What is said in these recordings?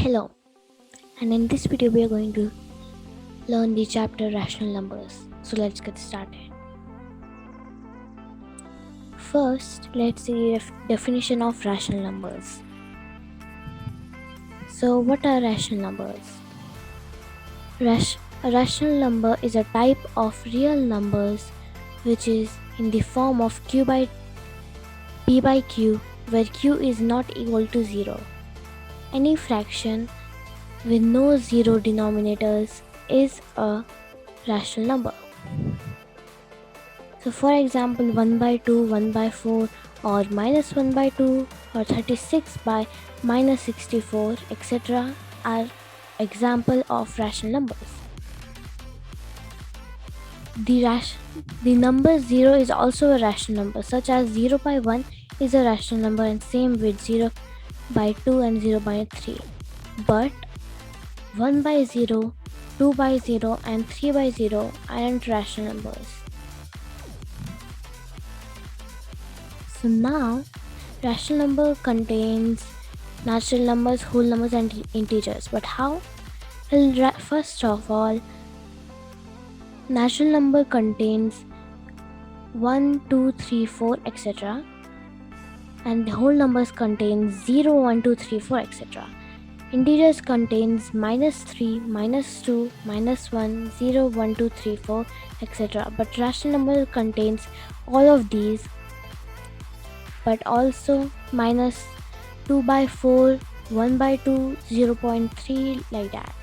Hello, and in this video we are going to learn the chapter rational numbers. So let's get started. First, let's see the definition of rational numbers. So what are rational numbers? A rational number is a type of real numbers which is in the form of q by p by q, where q is not equal to 0. Any fraction with no zero denominators is a rational number. So for example, 1 by 2, 1 by 4, or minus 1 by 2, or 36 by minus 64, etc. are example of rational numbers. The number 0 is also a rational number, such as 0 by 1 is a rational number, and same with 0 by 2 and 0 by 3. But 1 by 0, 2 by 0 and 3 by 0 aren't rational numbers. So now, rational number contains natural numbers, whole numbers and integers. But how? Well, first of all, natural number contains 1, 2, 3, 4, etc. And the whole numbers contain 0, 1, 2, 3, 4, etc. Integers contains minus 3, minus 2, minus 1, 0, 1, 2, 3, 4, etc. But rational number contains all of these, but also minus 2 by 4, 1 by 2, 0.3, like that.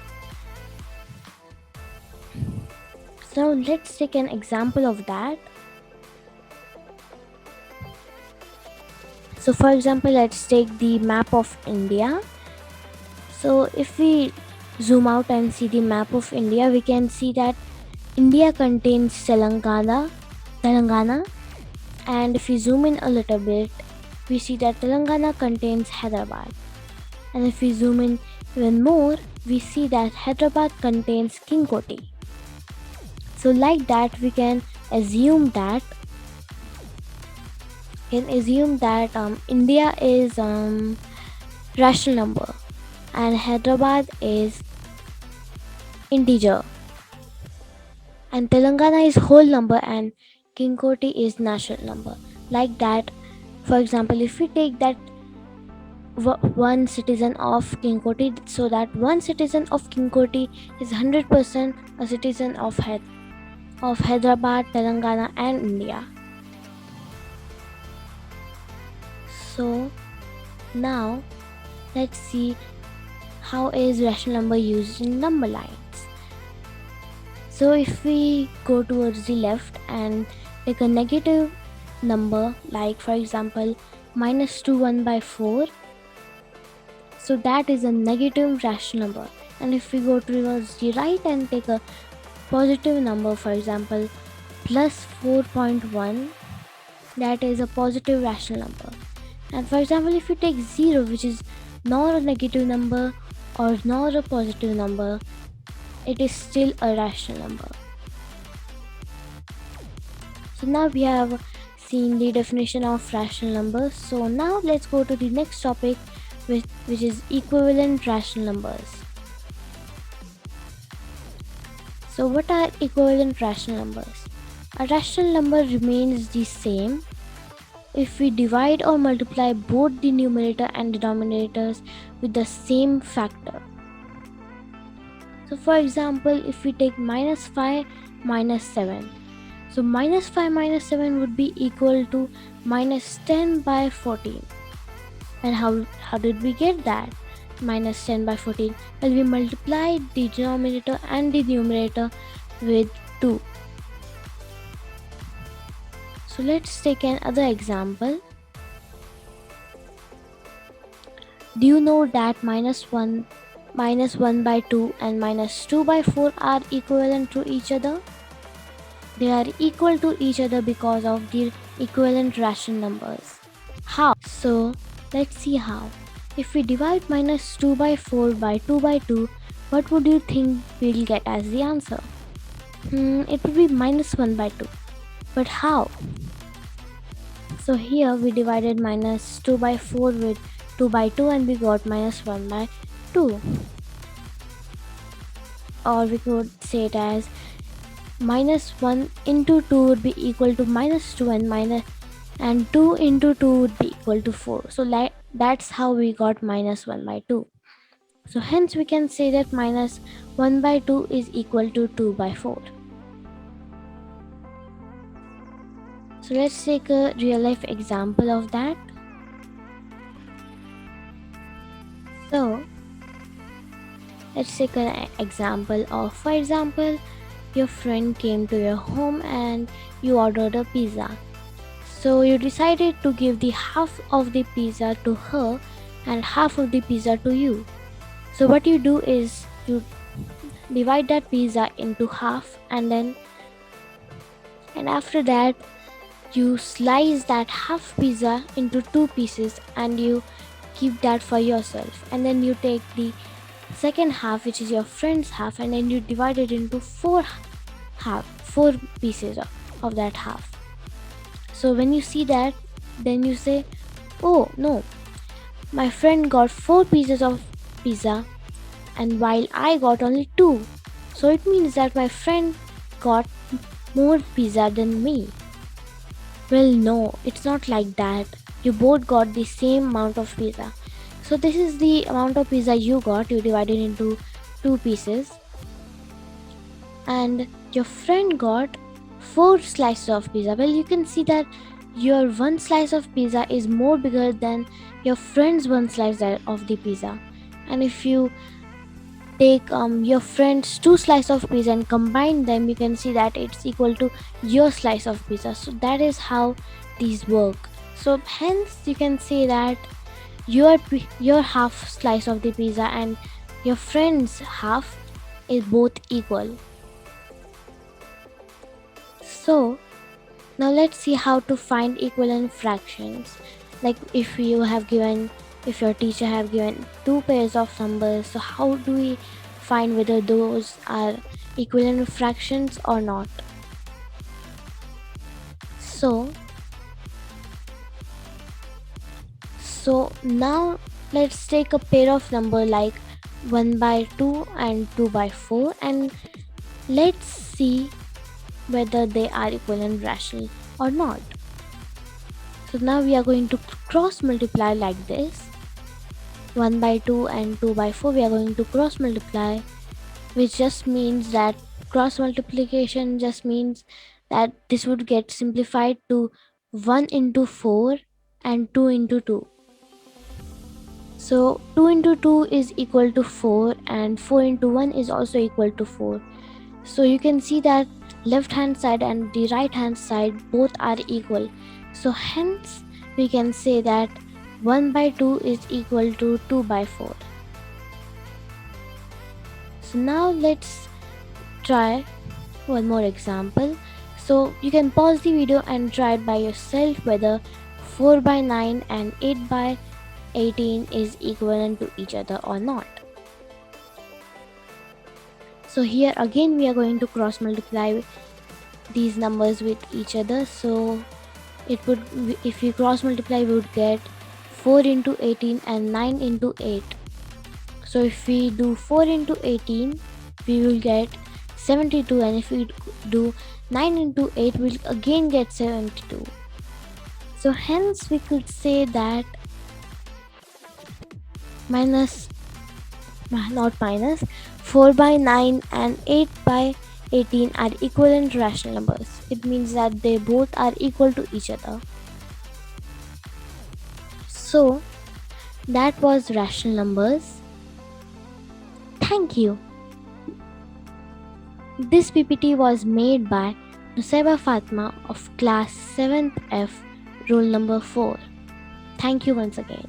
So let's take an example of that. So for example, let's take the map of India. So if we zoom out and see the map of India, we can see that India contains Telangana, and if we zoom in a little bit, we see that Telangana contains Hyderabad. And if we zoom in even more, we see that Hyderabad contains King Koti. So like that, we can assume that India is rational number and Hyderabad is integer, and Telangana is whole number and King Koti is natural number. Like that, for example, if we take that one citizen of King Koti, so that one citizen of King Koti is 100% a citizen of Hyderabad, Telangana and India. So now let's see how is rational number used in number lines. So if we go towards the left and take a negative number, like for example minus 2 1 by 4, so that is a negative rational number. And if we go towards the right and take a positive number, for example plus 4.1, that is a positive rational number. And for example, if you take 0, which is not a negative number or not a positive number, it is still a rational number. So now we have seen the definition of rational numbers. So now let's go to the next topic, which is equivalent rational numbers. So what are equivalent rational numbers? A rational number remains the same if we divide or multiply both the numerator and denominators with the same factor. So for example, if we take minus 5 minus 7, so minus 5 minus 7 would be equal to minus 10 by 14. And how did we get that? Minus 10 by 14. Well, we multiplied the denominator and the numerator with 2. So let's take another example. Do you know that minus 1 by 2 and minus 2 by 4 are equivalent to each other? They are equal to each other because of their equivalent rational numbers. How? So let's see how. If we divide minus 2 by 4 by 2 by 2, what would you think we'll get as the answer? It would be minus 1 by 2. But how? So here we divided minus 2 by 4 with 2 by 2 and we got minus 1 by 2. Or we could say it as minus 1 into 2 would be equal to minus 2, and 2 into 2 would be equal to 4. So that's how we got minus 1 by 2. So hence we can say that minus 1 by 2 is equal to 2 by 4. So let's take a real life example of that. So let's take an example of, for example, your friend came to your home and you ordered a pizza. So you decided to give the half of the pizza to her and half of the pizza to you. So what you do is you divide that pizza into half, and after that you slice that half pizza into two pieces and you keep that for yourself, and then you take the second half, which is your friend's half, and then you divide it into four pieces of that half. So when you see that, then you say, oh no, my friend got 4 pieces of pizza and while I got only 2. So it means that my friend got more pizza than me. Well, no, it's not like that. You both got the same amount of pizza. So this is the amount of pizza you got. You divided into 2 pieces. And your friend got 4 slices of pizza. Well, you can see that your one slice of pizza is more bigger than your friend's one slice of the pizza. And if you take your friend's 2 slices of pizza and combine them, you can see that it's equal to your slice of pizza. So that is how these work. So hence you can say that your half slice of the pizza and your friend's half is both equal. So now let's see how to find equivalent fractions. Like if your teacher have given 2 pairs of numbers, so how do we find whether those are equivalent fractions or not? So now let's take a pair of number like 1 by 2 and 2 by 4, and let's see whether they are equivalent rational or not. So now we are going to cross multiply like this. 1 by 2 and 2 by 4 we are going to cross multiply, which just means that cross multiplication just means that this would get simplified to 1 into 4 and 2 into 2. So 2 into 2 is equal to 4 and 4 into 1 is also equal to 4. So you can see that left hand side and the right hand side both are equal. So hence we can say that 1 by 2 is equal to 2 by 4. So now let's try one more example. So you can pause the video and try it by yourself whether 4 by 9 and 8 by 18 is equivalent to each other or not. So here again we are going to cross multiply these numbers with each other. So it would, if we cross multiply, we would get 4 into 18 and 9 into 8. So if we do 4 into 18, we will get 72, and if we do 9 into 8, we'll again get 72. So hence we could say that not minus 4 by 9 and 8 by 18 are equivalent rational numbers. It means that they both are equal to each other. So that was rational numbers. Thank you. This PPT was made by Nusaiba Fatima of class 7th F, roll number 4. Thank you once again.